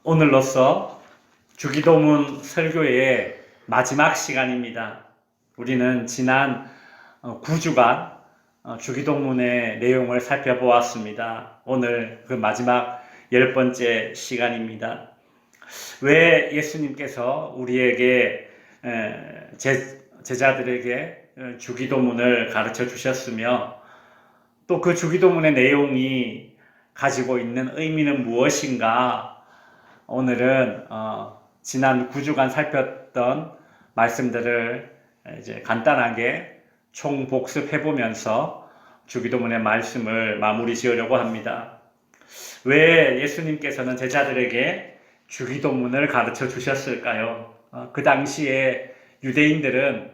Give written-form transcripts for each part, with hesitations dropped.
오늘로써 주기도문 설교의 마지막 시간입니다. 우리는 지난 9주간 주기도문의 내용을 살펴보았습니다. 오늘 그 마지막 10번째 시간입니다. 왜 예수님께서 우리에게 제자들에게 주기도문을 가르쳐 주셨으며 또 그 주기도문의 내용이 가지고 있는 의미는 무엇인가? 오늘은 지난 9주간 살폈던 말씀들을 이제 간단하게 총복습해 보면서 주기도문의 말씀을 마무리 지으려고 합니다. 왜 예수님께서는 제자들에게 주기도문을 가르쳐 주셨을까요? 그 당시에 유대인들은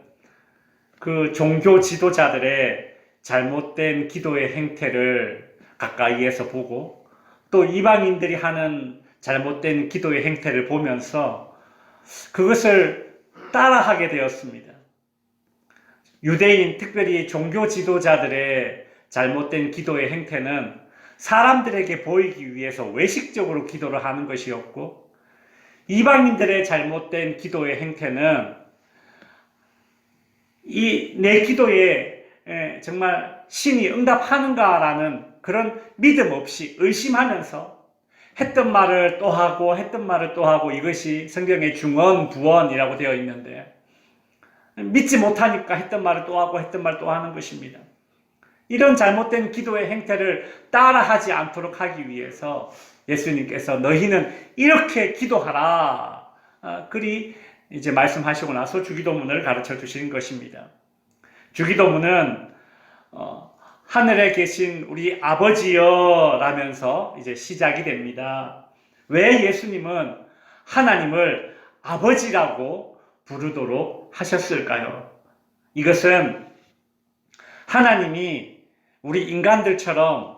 그 종교 지도자들의 잘못된 기도의 행태를 가까이에서 보고 또 이방인들이 하는 잘못된 기도의 행태를 보면서 그것을 따라하게 되었습니다. 유대인, 특별히 종교 지도자들의 잘못된 기도의 행태는 사람들에게 보이기 위해서 외식적으로 기도를 하는 것이었고, 이방인들의 잘못된 기도의 행태는 내 기도에 정말 신이 응답하는가라는 그런 믿음 없이 의심하면서 했던 말을 또 하고 했던 말을 또 하고, 이것이 성경의 중언부언이라고 되어 있는데 믿지 못하니까 했던 말을 또 하고 했던 말을 또 하는 것입니다. 이런 잘못된 기도의 행태를 따라하지 않도록 하기 위해서 예수님께서 너희는 이렇게 기도하라, 그리 이제 말씀하시고 나서 주기도문을 가르쳐 주신 것입니다. 주기도문은 하늘에 계신 우리 아버지여 라면서 이제 시작이 됩니다. 왜 예수님은 하나님을 아버지라고 부르도록 하셨을까요? 이것은 하나님이 우리 인간들처럼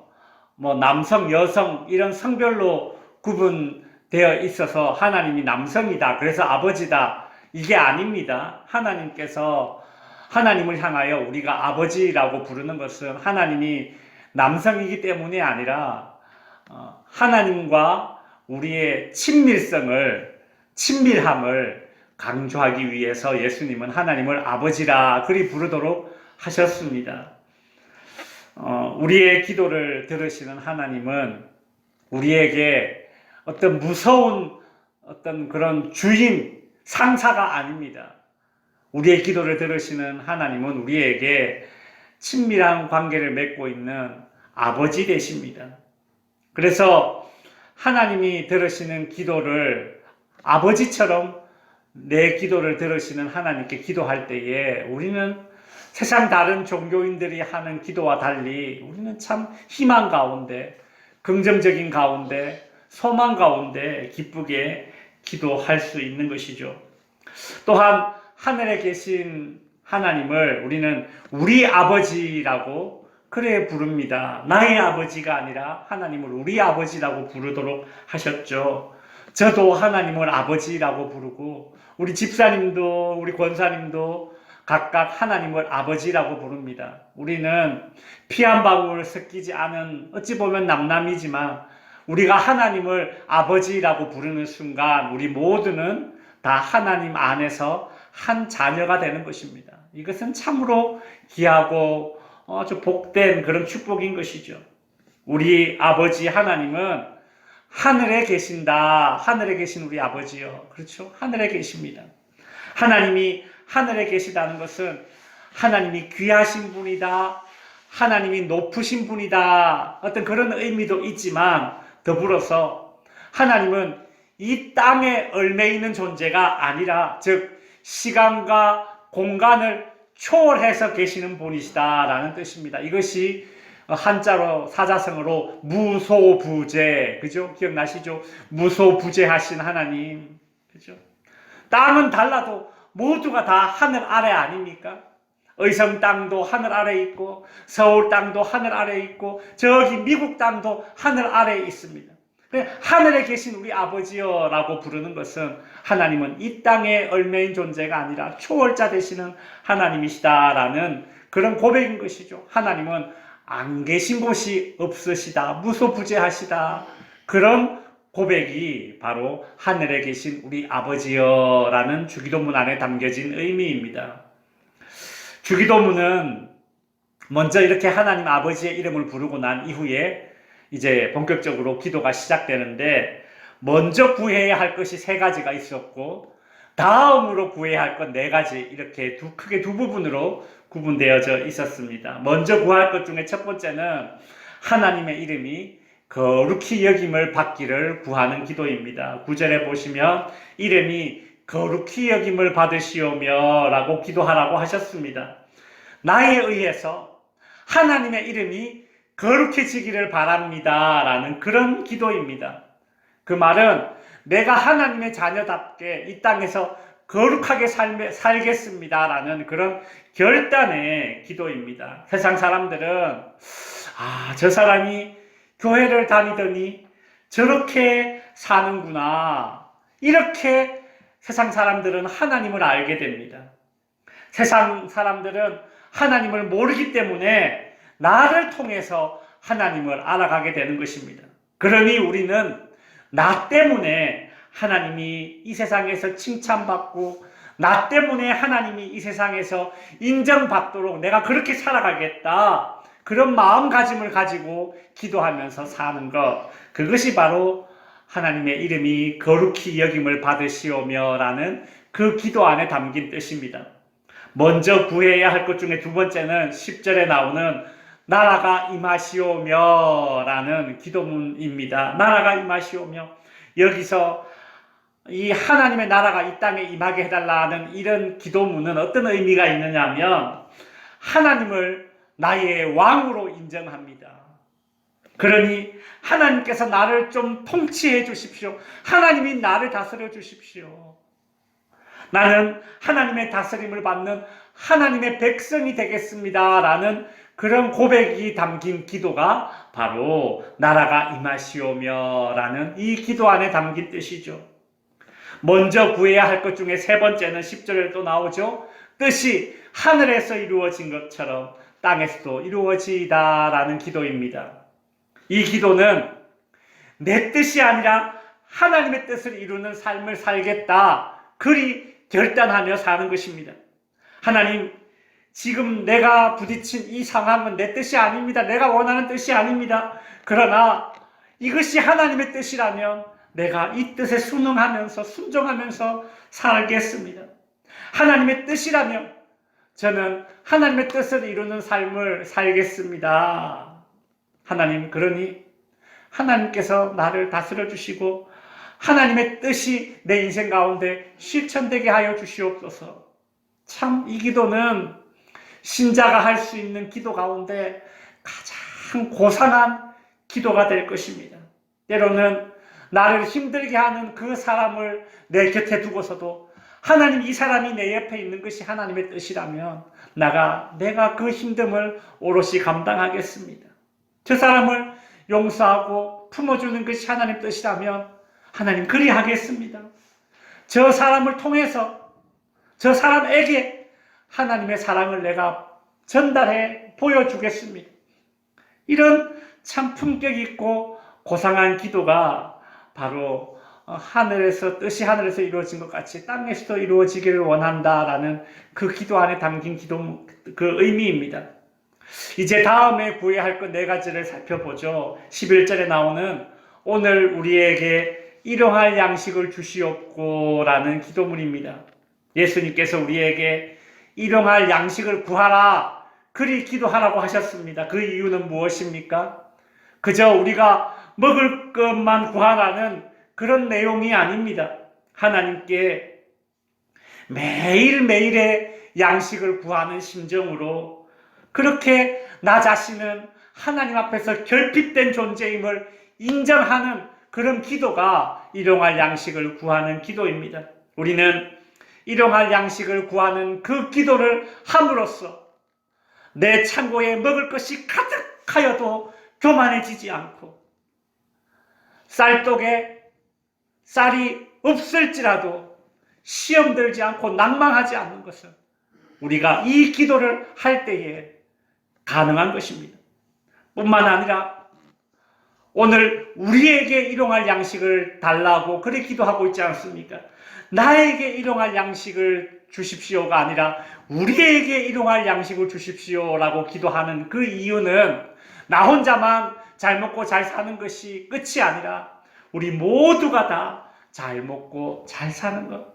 남성, 여성 이런 성별로 구분되어 있어서 하나님이 남성이다, 그래서 아버지다, 이게 아닙니다. 하나님을 향하여 우리가 아버지라고 부르는 것은 하나님이 남성이기 때문이 아니라 하나님과 우리의 친밀함을 강조하기 위해서 예수님은 하나님을 아버지라 그리 부르도록 하셨습니다. 우리의 기도를 들으시는 하나님은 우리에게 어떤 무서운 그런 주인, 상사가 아닙니다. 우리의 기도를 들으시는 하나님은 우리에게 친밀한 관계를 맺고 있는 아버지 되십니다. 그래서 하나님이 들으시는 기도를 아버지처럼 내 기도를 들으시는 하나님께 기도할 때에 우리는 세상 다른 종교인들이 하는 기도와 달리 우리는 참 희망 가운데, 긍정적인 가운데, 소망 가운데 기쁘게 기도할 수 있는 것이죠. 또한 하늘에 계신 하나님을 우리는 우리 아버지라고 그래 부릅니다. 나의 아버지가 아니라 하나님을 우리 아버지라고 부르도록 하셨죠. 저도 하나님을 아버지라고 부르고 우리 집사님도 우리 권사님도 각각 하나님을 아버지라고 부릅니다. 우리는 피 한 방울 섞이지 않은 어찌 보면 남남이지만 우리가 하나님을 아버지라고 부르는 순간 우리 모두는 다 하나님 안에서 한 자녀가 되는 것입니다. 이것은 참으로 귀하고 아주 복된 그런 축복인 것이죠. 우리 아버지 하나님은 하늘에 계신다. 하늘에 계신 우리 아버지요. 그렇죠? 하늘에 계십니다. 하나님이 하늘에 계시다는 것은 하나님이 귀하신 분이다, 하나님이 높으신 분이다, 어떤 그런 의미도 있지만 더불어서 하나님은 이 땅에 얽매 있는 존재가 아니라, 즉 시간과 공간을 초월해서 계시는 분이시다라는 뜻입니다. 이것이 한자로 사자성어로 무소부재, 그죠? 기억나시죠? 무소부재하신 하나님, 그죠? 땅은 달라도 모두가 다 하늘 아래 아닙니까? 의성 땅도 하늘 아래 있고 서울 땅도 하늘 아래 있고 저기 미국 땅도 하늘 아래에 있습니다. 하늘에 계신 우리 아버지여 라고 부르는 것은 하나님은 이 땅에 얽매인 존재가 아니라 초월자 되시는 하나님이시다라는 그런 고백인 것이죠. 하나님은 안 계신 곳이 없으시다, 무소부재하시다, 그런 고백이 바로 하늘에 계신 우리 아버지여라는 주기도문 안에 담겨진 의미입니다. 주기도문은 먼저 이렇게 하나님 아버지의 이름을 부르고 난 이후에 이제 본격적으로 기도가 시작되는데, 먼저 구해야 할 것이 세 가지가 있었고 다음으로 구해야 할 것 네 가지, 이렇게 크게 두 부분으로 구분되어져 있었습니다. 먼저 구할 것 중에 첫 번째는 하나님의 이름이 거룩히 여김을 받기를 구하는 기도입니다. 9절에 보시면 이름이 거룩히 여김을 받으시오며 라고 기도하라고 하셨습니다. 나에 의해서 하나님의 이름이 거룩해지기를 바랍니다 라는 그런 기도입니다. 그 말은 내가 하나님의 자녀답게 이 땅에서 거룩하게 살겠습니다 라는 그런 결단의 기도입니다. 세상 사람들은 저 사람이 교회를 다니더니 저렇게 사는구나, 이렇게 세상 사람들은 하나님을 알게 됩니다. 세상 사람들은 하나님을 모르기 때문에 나를 통해서 하나님을 알아가게 되는 것입니다. 그러니 우리는 나 때문에 하나님이 이 세상에서 칭찬받고, 나 때문에 하나님이 이 세상에서 인정받도록 내가 그렇게 살아가겠다, 그런 마음가짐을 가지고 기도하면서 사는 것, 그것이 바로 하나님의 이름이 거룩히 여김을 받으시오며 라는 그 기도 안에 담긴 뜻입니다. 먼저 구해야 할 것 중에 두 번째는 10절에 나오는 나라가 임하시오며 라는 기도문입니다. 나라가 임하시오며, 여기서 이 하나님의 나라가 이 땅에 임하게 해달라는 이런 기도문은 어떤 의미가 있느냐면, 하나님을 나의 왕으로 인정합니다. 그러니 하나님께서 나를 좀 통치해 주십시오. 하나님이 나를 다스려 주십시오. 나는 하나님의 다스림을 받는 하나님의 백성이 되겠습니다 라는 그런 고백이 담긴 기도가 바로 나라가 임하시오며 라는 이 기도 안에 담긴 뜻이죠. 먼저 구해야 할 것 중에 세 번째는 10절에 또 나오죠. 뜻이 하늘에서 이루어진 것처럼 땅에서도 이루어지이다 라는 기도입니다. 이 기도는 내 뜻이 아니라 하나님의 뜻을 이루는 삶을 살겠다, 그리 결단하며 사는 것입니다. 하나님, 지금 내가 부딪힌 이 상황은 내 뜻이 아닙니다. 내가 원하는 뜻이 아닙니다. 그러나 이것이 하나님의 뜻이라면 내가 이 뜻에 순응하면서 순종하면서 살겠습니다. 하나님의 뜻이라면 저는 하나님의 뜻을 이루는 삶을 살겠습니다. 하나님, 그러니 하나님께서 나를 다스려 주시고 하나님의 뜻이 내 인생 가운데 실천되게 하여 주시옵소서. 참, 이 기도는 신자가 할 수 있는 기도 가운데 가장 고상한 기도가 될 것입니다. 때로는 나를 힘들게 하는 그 사람을 내 곁에 두고서도 하나님, 이 사람이 내 옆에 있는 것이 하나님의 뜻이라면 내가 그 힘듦을 오롯이 감당하겠습니다. 저 사람을 용서하고 품어주는 것이 하나님 뜻이라면 하나님 그리하겠습니다. 저 사람을 통해서 저 사람에게 하나님의 사랑을 내가 전달해 보여주겠습니다. 이런 참 품격 있고 고상한 기도가 바로 하늘에서, 뜻이 하늘에서 이루어진 것 같이 땅에서도 이루어지기를 원한다라는 그 기도 안에 담긴 기도, 그 의미입니다. 이제 다음에 구해야 할 것 네 가지를 살펴보죠. 11절에 나오는 오늘 우리에게 일용할 양식을 주시옵고 라는 기도문입니다. 예수님께서 우리에게 일용할 양식을 구하라, 그리 기도하라고 하셨습니다. 그 이유는 무엇입니까? 그저 우리가 먹을 것만 구하라는 그런 내용이 아닙니다. 하나님께 매일매일의 양식을 구하는 심정으로, 그렇게 나 자신은 하나님 앞에서 결핍된 존재임을 인정하는 그런 기도가 일용할 양식을 구하는 기도입니다. 우리는 일용할 양식을 구하는 그 기도를 함으로써 내 창고에 먹을 것이 가득하여도 교만해지지 않고, 쌀독에 쌀이 없을지라도 시험 들지 않고 낭망하지 않는 것은 우리가 이 기도를 할 때에 가능한 것입니다. 뿐만 아니라 오늘 우리에게 일용할 양식을 달라고 그렇게 기도하고 있지 않습니까? 나에게 일용할 양식을 주십시오가 아니라 우리에게 일용할 양식을 주십시오라고 기도하는 그 이유는 나 혼자만 잘 먹고 잘 사는 것이 끝이 아니라 우리 모두가 다 잘 먹고 잘 사는 것.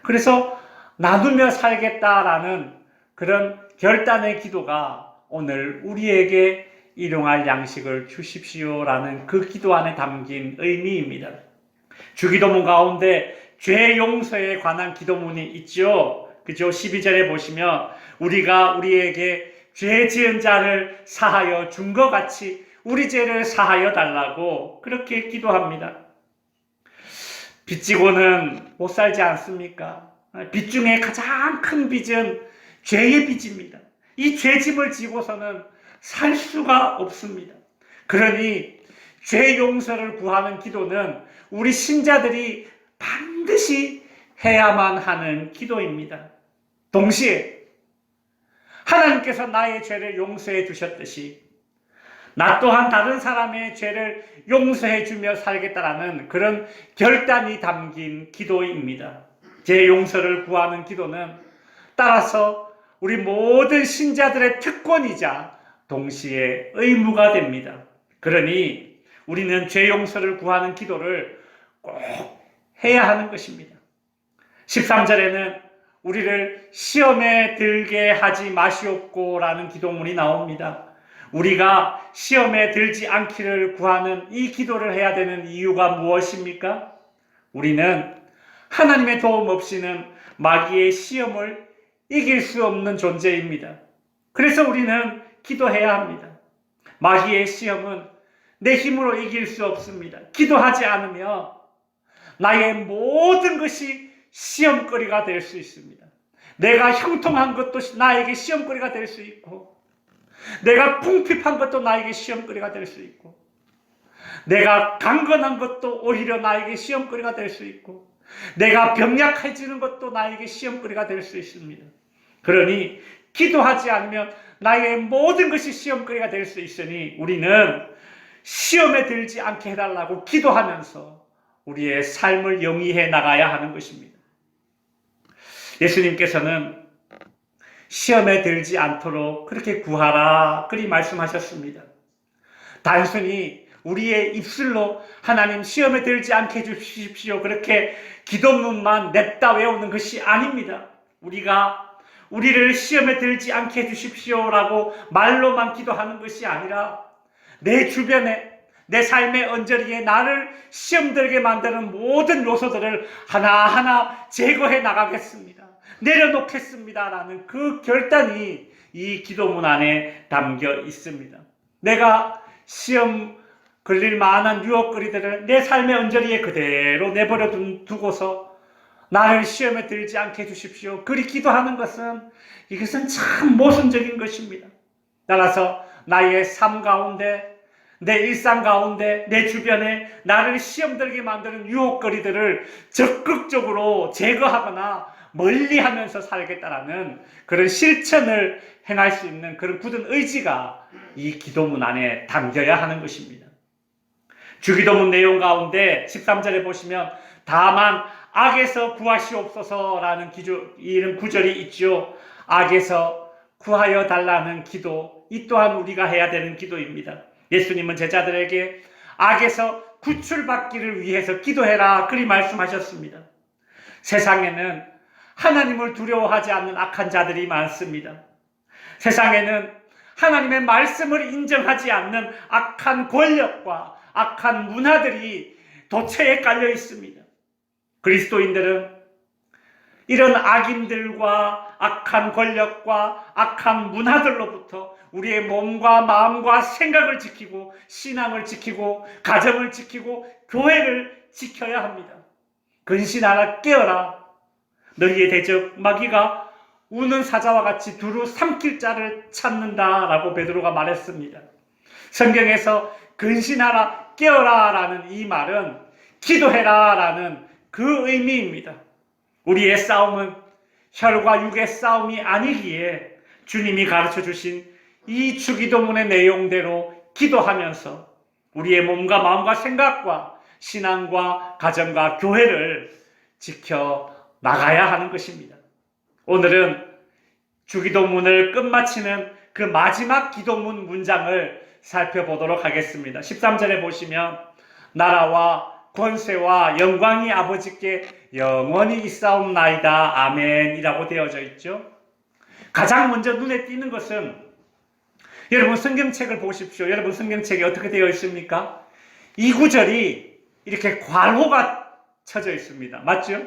그래서 나누며 살겠다라는 그런 결단의 기도가 오늘 우리에게 일용할 양식을 주십시오라는 그 기도 안에 담긴 의미입니다. 주기도문 가운데 죄 용서에 관한 기도문이 있죠. 그죠? 12절에 보시면 우리가 우리에게 죄 지은 자를 사하여 준 것 같이 우리 죄를 사하여 달라고 그렇게 기도합니다. 빚지고는 못 살지 않습니까? 빚 중에 가장 큰 빚은 죄의 빚입니다. 이 죄짐을 지고서는 살 수가 없습니다. 그러니 죄 용서를 구하는 기도는 우리 신자들이 반드시 해야만 하는 기도입니다. 동시에 하나님께서 나의 죄를 용서해 주셨듯이 나 또한 다른 사람의 죄를 용서해 주며 살겠다라는 그런 결단이 담긴 기도입니다. 죄 용서를 구하는 기도는 따라서 우리 모든 신자들의 특권이자 동시에 의무가 됩니다. 그러니 우리는 죄 용서를 구하는 기도를 꼭 해야 하는 것입니다. 13절에는 우리를 시험에 들게 하지 마시옵고라는 기도문이 나옵니다. 우리가 시험에 들지 않기를 구하는 이 기도를 해야 되는 이유가 무엇입니까? 우리는 하나님의 도움 없이는 마귀의 시험을 이길 수 없는 존재입니다. 그래서 우리는 기도해야 합니다. 마귀의 시험은 내 힘으로 이길 수 없습니다. 기도하지 않으면 나의 모든 것이 시험거리가 될 수 있습니다. 내가 형통한 것도 나에게 시험거리가 될 수 있고 내가 궁핍한 것도 나에게 시험거리가 될 수 있고 내가 강건한 것도 오히려 나에게 시험거리가 될 수 있고 내가 병약해지는 것도 나에게 시험거리가 될 수 있습니다. 그러니 기도하지 않으면 나의 모든 것이 시험거리가 될 수 있으니 우리는 시험에 들지 않게 해달라고 기도하면서 우리의 삶을 영위해 나가야 하는 것입니다. 예수님께서는 시험에 들지 않도록 그렇게 구하라 그리 말씀하셨습니다. 단순히 우리의 입술로 하나님 시험에 들지 않게 해주십시오 그렇게 기도문만 냅다 외우는 것이 아닙니다. 우리가 우리를 시험에 들지 않게 해주십시오라고 말로만 기도하는 것이 아니라 내 주변에 내 삶의 언저리에 나를 시험 들게 만드는 모든 요소들을 하나하나 제거해 나가겠습니다. 내려놓겠습니다라는 그 결단이 이 기도문 안에 담겨 있습니다. 내가 시험 걸릴 만한 유혹거리들을 내 삶의 언저리에 그대로 내버려 두고서 나를 시험에 들지 않게 해주십시오. 그리 기도하는 것은 이것은 참 모순적인 것입니다. 따라서 나의 삶 가운데 내 일상 가운데 내 주변에 나를 시험 들게 만드는 유혹거리들을 적극적으로 제거하거나 멀리하면서 살겠다라는 그런 실천을 행할 수 있는 그런 굳은 의지가 이 기도문 안에 담겨야 하는 것입니다. 주기도문 내용 가운데 13절에 보시면 다만 악에서 구하시옵소서라는 이런 구절이 있죠. 악에서 구하여 달라는 기도, 이 또한 우리가 해야 되는 기도입니다. 예수님은 제자들에게 악에서 구출받기를 위해서 기도해라 그리 말씀하셨습니다. 세상에는 하나님을 두려워하지 않는 악한 자들이 많습니다. 세상에는 하나님의 말씀을 인정하지 않는 악한 권력과 악한 문화들이 도처에 깔려 있습니다. 그리스도인들은 이런 악인들과 악한 권력과 악한 문화들로부터 우리의 몸과 마음과 생각을 지키고 신앙을 지키고 가정을 지키고 교회를 지켜야 합니다. 근신하라 깨어라. 너희의 대적 마귀가 우는 사자와 같이 두루 삼킬 자를 찾는다라고 베드로가 말했습니다. 성경에서 근신하라 깨어라 라는 이 말은 기도해라 라는 그 의미입니다. 우리의 싸움은 혈과 육의 싸움이 아니기에 주님이 가르쳐 주신 이 주기도문의 내용대로 기도하면서 우리의 몸과 마음과 생각과 신앙과 가정과 교회를 지켜 나가야 하는 것입니다. 오늘은 주기도문을 끝마치는 그 마지막 기도문 문장을 살펴보도록 하겠습니다. 13절에 보시면 나라와 권세와 영광이 아버지께 영원히 있사옵나이다. 아멘이라고 되어져 있죠. 가장 먼저 눈에 띄는 것은 여러분 성경책을 보십시오. 여러분 성경책에 어떻게 되어 있습니까? 이 구절이 이렇게 괄호가 쳐져 있습니다. 맞죠?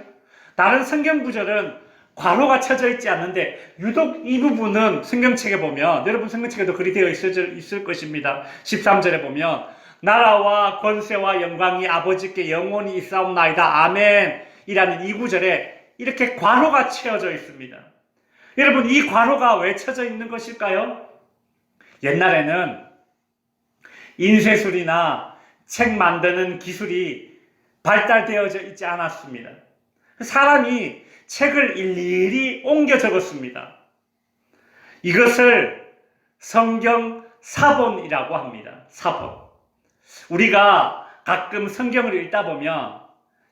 다른 성경 구절은 괄호가 쳐져 있지 않는데 유독 이 부분은 성경책에 보면 여러분 성경책에도 글이 되어 있을 것입니다. 13절에 보면 나라와 권세와 영광이 아버지께 영원히 있사옵나이다. 아멘 이라는 이 구절에 이렇게 괄호가 채워져 있습니다. 여러분 이 괄호가 왜 쳐져 있는 것일까요? 옛날에는 인쇄술이나 책 만드는 기술이 발달되어져 있지 않았습니다. 사람이 책을 일일이 옮겨 적었습니다. 이것을 성경 사본이라고 합니다. 사본. 우리가 가끔 성경을 읽다 보면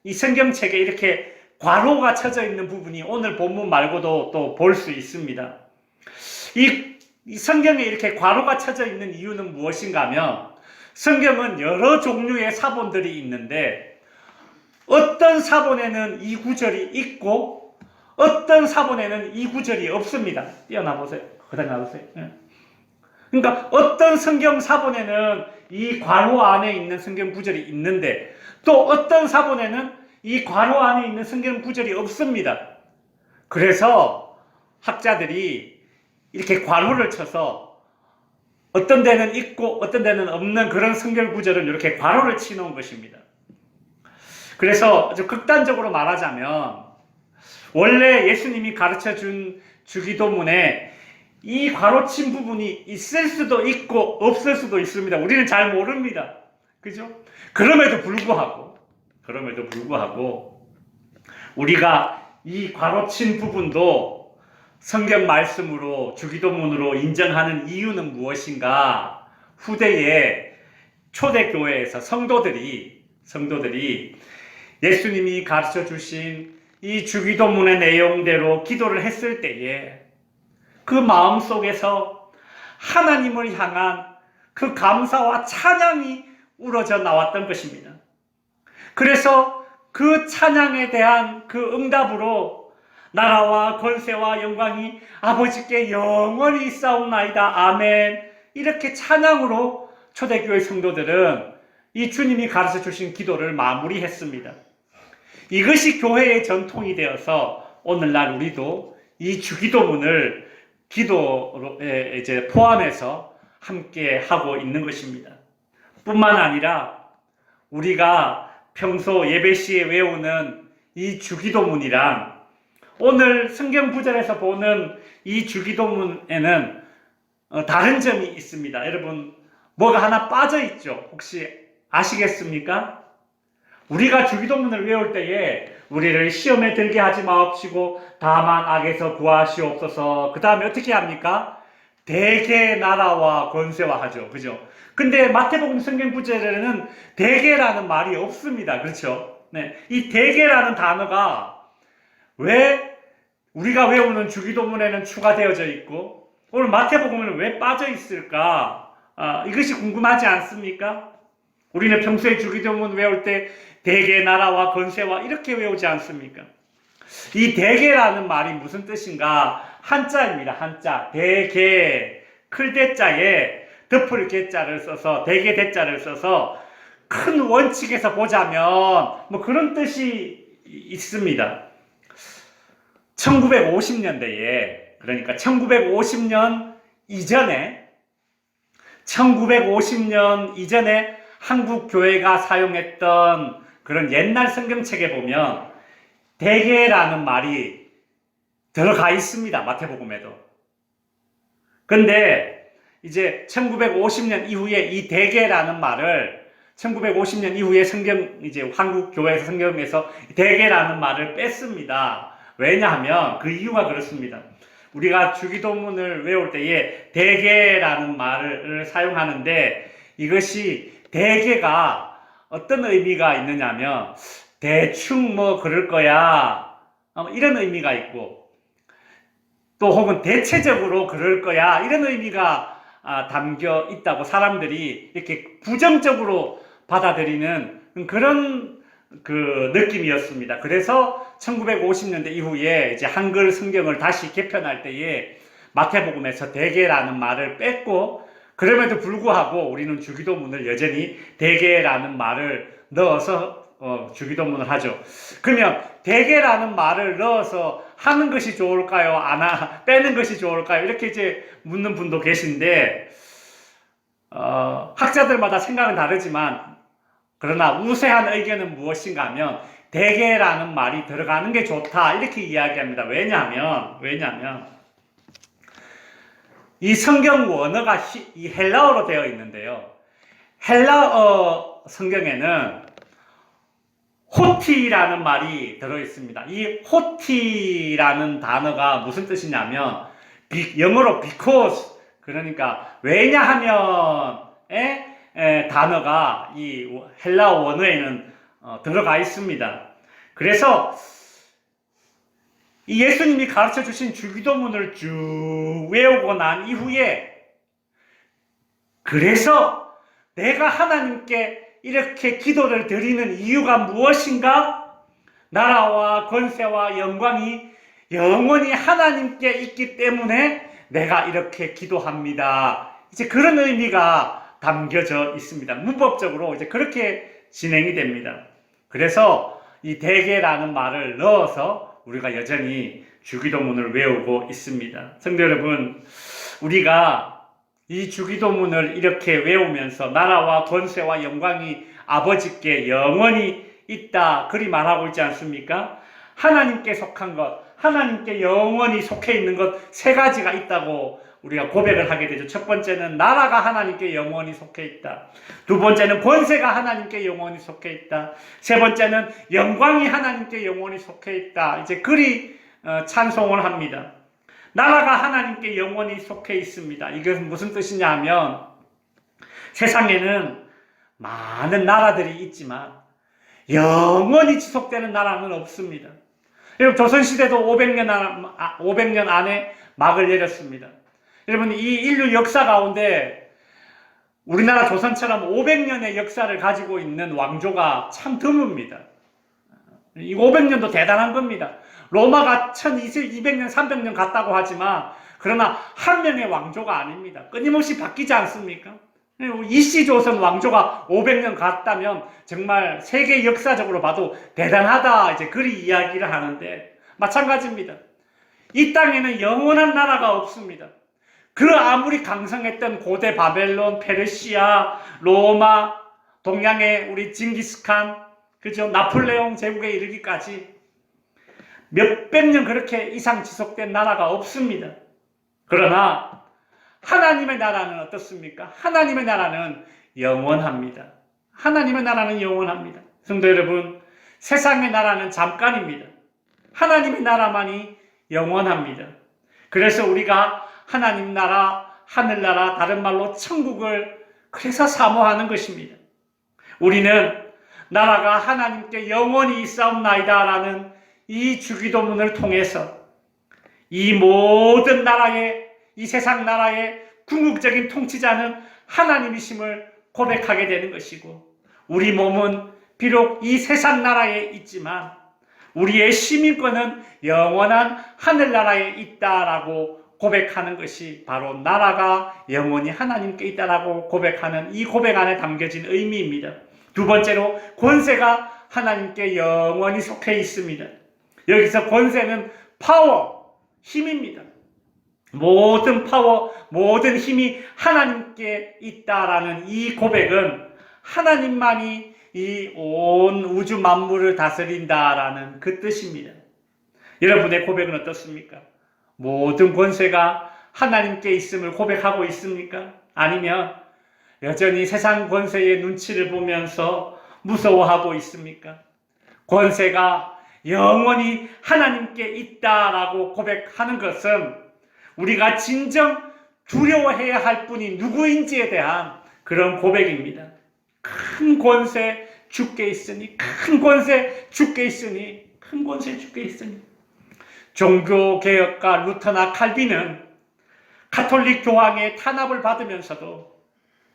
이 성경책에 이렇게 괄호가 쳐져 있는 부분이 오늘 본문 말고도 또 볼 수 있습니다. 이 성경에 이렇게 괄호가 쳐져 있는 이유는 무엇인가 하면 성경은 여러 종류의 사본들이 있는데 어떤 사본에는 이 구절이 있고 어떤 사본에는 이 구절이 없습니다. 띄어나보세요. 그다음 놔보세요. 그러니까 어떤 성경 사본에는 이 괄호 안에 있는 성경 구절이 있는데 또 어떤 사본에는 이 괄호 안에 있는 성경 구절이 없습니다. 그래서 학자들이 이렇게 괄호를 쳐서 어떤 데는 있고 어떤 데는 없는 그런 성경 구절을 이렇게 괄호를 치놓은 것입니다. 그래서 아주 극단적으로 말하자면 원래 예수님이 가르쳐준 주기도문에 이 괄호친 부분이 있을 수도 있고 없을 수도 있습니다. 우리는 잘 모릅니다. 그죠? 그럼에도 불구하고 우리가 이 괄호친 부분도 성경 말씀으로 주기도문으로 인정하는 이유는 무엇인가? 후대에 초대교회에서 성도들이 예수님이 가르쳐 주신 이 주기도문의 내용대로 기도를 했을 때에 그 마음속에서 하나님을 향한 그 감사와 찬양이 우러져 나왔던 것입니다. 그래서 그 찬양에 대한 그 응답으로 나라와 권세와 영광이 아버지께 영원히 있사옵나이다. 아멘. 이렇게 찬양으로 초대교회 성도들은 이 주님이 가르쳐 주신 기도를 마무리했습니다. 이것이 교회의 전통이 되어서 오늘날 우리도 이 주기도문을 기도에 이제 포함해서 함께 하고 있는 것입니다. 뿐만 아니라 우리가 평소 예배 시에 외우는 이 주기도문이랑 오늘 성경 구절에서 보는 이 주기도문에는 다른 점이 있습니다. 여러분 뭐가 하나 빠져 있죠? 혹시 아시겠습니까? 우리가 주기도문을 외울 때에 우리를 시험에 들게 하지 마옵시고 다만 악에서 구하시옵소서. 그 다음에 어떻게 합니까? 대개 나라와 권세와 하죠. 그죠? 근데 마태복음 성경 구절에는 대개라는 말이 없습니다. 그렇죠? 네. 이 대개라는 단어가 왜 우리가 외우는 주기도문에는 추가되어져 있고 오늘 마태복음에는 왜 빠져 있을까? 이것이 궁금하지 않습니까? 우리는 평소에 주기도문 외울 때 대개 나라와 권세와 이렇게 외우지 않습니까? 이 대개라는 말이 무슨 뜻인가? 한자입니다. 한자. 대개. 클대자에 덮을 개자를 써서 대개 대자를 써서 큰 원칙에서 보자면 뭐 그런 뜻이 있습니다. 1950년대에 그러니까 1950년 이전에 한국 교회가 사용했던 그런 옛날 성경책에 보면 대개라는 말이 들어가 있습니다. 마태복음에도. 근데 이제 1950년 이후에 이 대개라는 말을 1950년 이후에 이제 한국 교회에서 성경에서 대개라는 말을 뺐습니다. 왜냐하면 그 이유가 그렇습니다. 우리가 주기도문을 외울 때에 대개라는 말을 사용하는데 이것이 대개가 어떤 의미가 있느냐면 대충 뭐 그럴 거야 이런 의미가 있고, 또 혹은 대체적으로 그럴 거야 이런 의미가 담겨 있다고 사람들이 이렇게 부정적으로 받아들이는 그런 그 느낌이었습니다. 그래서 1950년대 이후에 이제 한글 성경을 다시 개편할 때에 마태복음에서 대개라는 말을 뺐고, 그럼에도 불구하고 우리는 주기도문을 여전히 대개라는 말을 넣어서 주기도문을 하죠. 그러면 대개라는 말을 넣어서 하는 것이 좋을까요? 빼는 것이 좋을까요? 이렇게 이제 묻는 분도 계신데, 학자들마다 생각은 다르지만, 그러나 우세한 의견은 무엇인가 하면 대개라는 말이 들어가는 게 좋다 이렇게 이야기합니다. 왜냐하면 이 성경 원어가 이 헬라어로 되어 있는데요. 헬라어 성경에는 호티라는 말이 들어 있습니다. 이 호티라는 단어가 무슨 뜻이냐면 영어로 because, 그러니까 왜냐하면의 단어가 이 헬라어 원어에는 들어가 있습니다. 그래서 이 예수님이 가르쳐 주신 주기도문을 쭉 외우고 난 이후에, 그래서 내가 하나님께 이렇게 기도를 드리는 이유가 무엇인가? 나라와 권세와 영광이 영원히 하나님께 있기 때문에 내가 이렇게 기도합니다. 이제 그런 의미가 담겨져 있습니다. 문법적으로 이제 그렇게 진행이 됩니다. 그래서 이 대개라는 말을 넣어서 우리가 여전히 주기도문을 외우고 있습니다. 성도 여러분, 우리가 이 주기도문을 이렇게 외우면서 나라와 권세와 영광이 아버지께 영원히 있다 그리 말하고 있지 않습니까? 하나님께 속한 것, 하나님께 영원히 속해 있는 것 세 가지가 있다고 우리가 고백을 하게 되죠. 첫 번째는 나라가 하나님께 영원히 속해 있다. 두 번째는 권세가 하나님께 영원히 속해 있다. 세 번째는 영광이 하나님께 영원히 속해 있다. 이제 그리 찬송을 합니다. 나라가 하나님께 영원히 속해 있습니다. 이것은 무슨 뜻이냐 하면 세상에는 많은 나라들이 있지만 영원히 지속되는 나라는 없습니다. 여러분, 조선시대도 500년 안에 막을 내렸습니다. 여러분, 이 인류 역사 가운데 우리나라 조선처럼 500년의 역사를 가지고 있는 왕조가 참 드뭅니다. 이 500년도 대단한 겁니다. 로마가 1200년, 300년 갔다고 하지만 그러나 한 명의 왕조가 아닙니다. 끊임없이 바뀌지 않습니까? 이씨조선 왕조가 500년 갔다면 정말 세계 역사적으로 봐도 대단하다, 이제 그리 이야기를 하는데 마찬가지입니다. 이 땅에는 영원한 나라가 없습니다. 그 아무리 강성했던 고대 바벨론, 페르시아, 로마, 동양의 우리 징기스칸, 그죠? 나폴레옹 제국에 이르기까지 몇백 년 그렇게 이상 지속된 나라가 없습니다. 그러나 하나님의 나라는 어떻습니까? 하나님의 나라는 영원합니다. 하나님의 나라는 영원합니다. 성도 여러분, 세상의 나라는 잠깐입니다. 하나님의 나라만이 영원합니다. 그래서 우리가 하나님 나라, 하늘나라, 다른 말로 천국을 그래서 사모하는 것입니다. 우리는 나라가 하나님께 영원히 있사옵나이다라는 이 주기도문을 통해서 이 모든 나라의, 이 세상 나라의 궁극적인 통치자는 하나님이심을 고백하게 되는 것이고, 우리 몸은 비록 이 세상 나라에 있지만 우리의 시민권은 영원한 하늘나라에 있다라고 고백하는 것이 바로 나라가 영원히 하나님께 있다라고 고백하는 이 고백 안에 담겨진 의미입니다. 두 번째로 권세가 하나님께 영원히 속해 있습니다. 여기서 권세는 파워, 힘입니다. 모든 파워, 모든 힘이 하나님께 있다라는 이 고백은 하나님만이 이 온 우주 만물을 다스린다라는 그 뜻입니다. 여러분의 고백은 어떻습니까? 모든 권세가 하나님께 있음을 고백하고 있습니까? 아니면 여전히 세상 권세의 눈치를 보면서 무서워하고 있습니까? 권세가 영원히 하나님께 있다라고 고백하는 것은 우리가 진정 두려워해야 할 분이 누구인지에 대한 그런 고백입니다. 큰 권세 주께 있으니, 큰 권세 주께 있으니, 큰 권세 주께 있으니. 종교개혁가 루터나 칼빈은 가톨릭 교황의 탄압을 받으면서도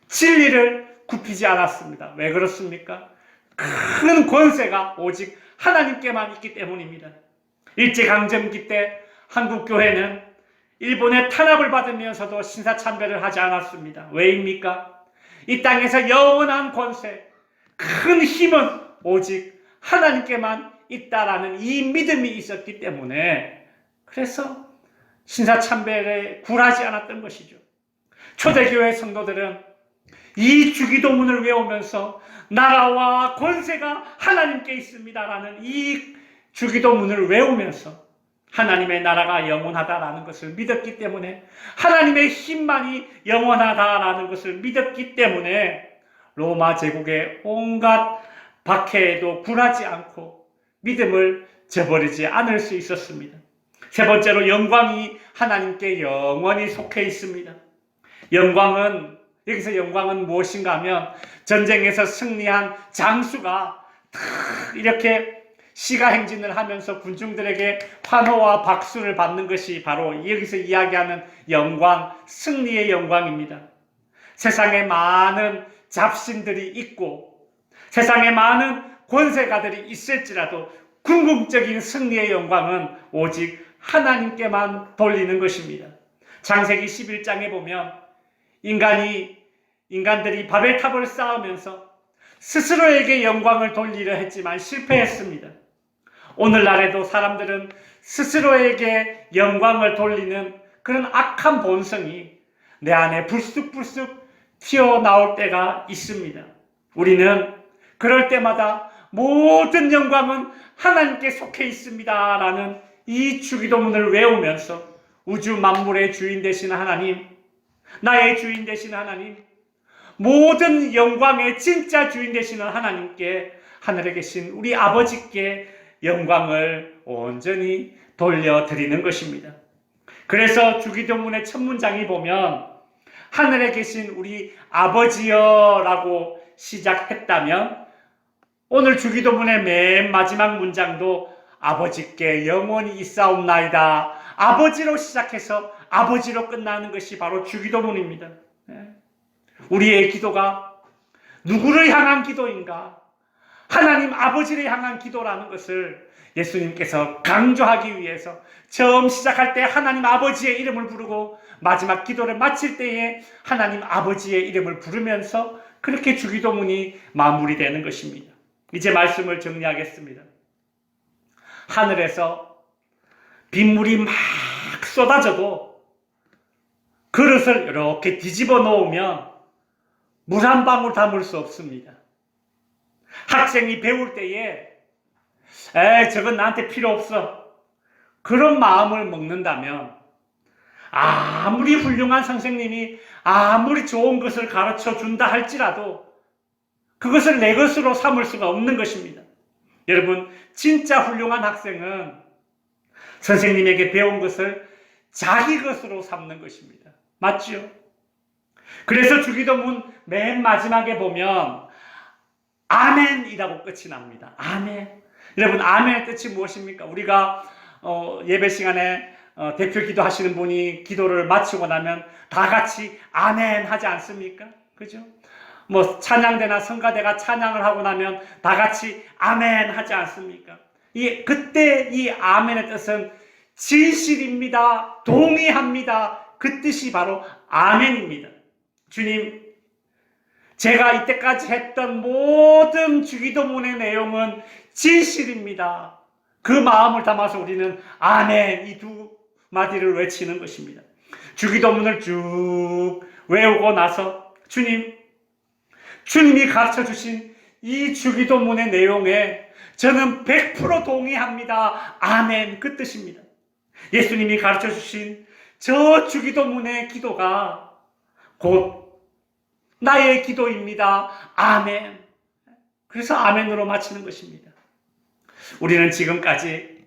진리를 굽히지 않았습니다. 왜 그렇습니까? 큰 권세가 오직 하나님께만 있기 때문입니다. 일제강점기 때 한국 교회는 일본의 탄압을 받으면서도 신사참배를 하지 않았습니다. 왜입니까? 이 땅에서 영원한 권세, 큰 힘은 오직 하나님께만 있다라는 이 믿음이 있었기 때문에, 그래서 신사참배에 굴하지 않았던 것이죠. 초대교회 성도들은 이 주기도문을 외우면서 나라와 권세가 하나님께 있습니다라는 이 주기도문을 외우면서 하나님의 나라가 영원하다라는 것을 믿었기 때문에, 하나님의 힘만이 영원하다라는 것을 믿었기 때문에 로마 제국의 온갖 박해에도 굴하지 않고 믿음을 저버리지 않을 수 있었습니다. 세 번째로, 영광이 하나님께 영원히 속해 있습니다. 여기서 영광은 무엇인가 하면, 전쟁에서 승리한 장수가 이렇게 시가행진을 하면서 군중들에게 환호와 박수를 받는 것이 바로 여기서 이야기하는 영광, 승리의 영광입니다. 세상에 많은 잡신들이 있고 세상에 많은 권세가들이 있을지라도 궁극적인 승리의 영광은 오직 하나님께만 돌리는 것입니다. 창세기 11장에 보면 인간들이 바벨탑을 쌓으면서 스스로에게 영광을 돌리려 했지만 실패했습니다. 오늘날에도 사람들은 스스로에게 영광을 돌리는 그런 악한 본성이 내 안에 불쑥불쑥 튀어나올 때가 있습니다. 우리는 그럴 때마다 모든 영광은 하나님께 속해 있습니다 라는 이 주기도문을 외우면서 우주 만물의 주인 되시는 하나님, 나의 주인 되시는 하나님, 모든 영광의 진짜 주인 되시는 하나님께, 하늘에 계신 우리 아버지께 영광을 온전히 돌려드리는 것입니다. 그래서 주기도문의 첫 문장이 보면 하늘에 계신 우리 아버지여 라고 시작했다면, 오늘 주기도문의 맨 마지막 문장도 아버지께 영원히 있사옵나이다, 아버지로 시작해서 아버지로 끝나는 것이 바로 주기도문입니다. 우리의 기도가 누구를 향한 기도인가? 하나님 아버지를 향한 기도라는 것을 예수님께서 강조하기 위해서 처음 시작할 때 하나님 아버지의 이름을 부르고 마지막 기도를 마칠 때에 하나님 아버지의 이름을 부르면서 그렇게 주기도문이 마무리되는 것입니다. 이제 말씀을 정리하겠습니다. 하늘에서 빗물이 막 쏟아져도 그릇을 이렇게 뒤집어 놓으면 물 한 방울 담을 수 없습니다. 학생이 배울 때에 저건 나한테 필요 없어, 그런 마음을 먹는다면 아무리 훌륭한 선생님이 아무리 좋은 것을 가르쳐 준다 할지라도 그것을 내 것으로 삼을 수가 없는 것입니다. 여러분, 진짜 훌륭한 학생은 선생님에게 배운 것을 자기 것으로 삼는 것입니다. 맞죠? 그래서 주기도문 맨 마지막에 보면 아멘이라고 끝이 납니다. 아멘. 여러분, 아멘의 뜻이 무엇입니까? 우리가 예배 시간에 대표 기도하시는 분이 기도를 마치고 나면 다 같이 아멘 하지 않습니까? 그죠? 뭐 찬양대나 성가대가 찬양을 하고 나면 다 같이 아멘 하지 않습니까? 그때 이 아멘의 뜻은 진실입니다, 동의합니다, 그 뜻이 바로 아멘입니다. 주님, 제가 이때까지 했던 모든 주기도문의 내용은 진실입니다. 그 마음을 담아서 우리는 아멘, 이 두 마디를 외치는 것입니다. 주기도문을 쭉 외우고 나서 주님이 가르쳐 주신 이 주기도문의 내용에 저는 100% 동의합니다, 아멘, 그 뜻입니다. 예수님이 가르쳐 주신 저 주기도문의 기도가 곧 나의 기도입니다, 아멘. 그래서 아멘으로 마치는 것입니다. 우리는 지금까지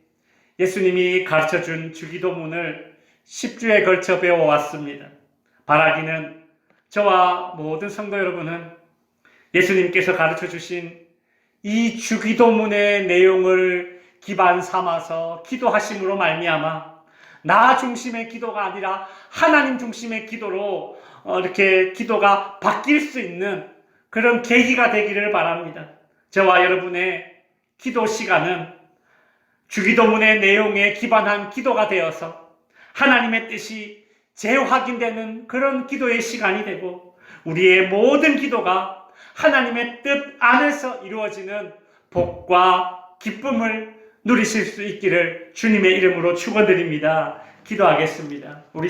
예수님이 가르쳐준 주기도문을 10주에 걸쳐 배워왔습니다. 바라기는 저와 모든 성도 여러분은 예수님께서 가르쳐 주신 이 주기도문의 내용을 기반 삼아서 기도하심으로 말미암아 나 중심의 기도가 아니라 하나님 중심의 기도로 이렇게 기도가 바뀔 수 있는 그런 계기가 되기를 바랍니다. 저와 여러분의 기도 시간은 주기도문의 내용에 기반한 기도가 되어서 하나님의 뜻이 재확인되는 그런 기도의 시간이 되고 우리의 모든 기도가 하나님의 뜻 안에서 이루어지는 복과 기쁨을 누리실 수 있기를 주님의 이름으로 축원드립니다. 기도하겠습니다. 우리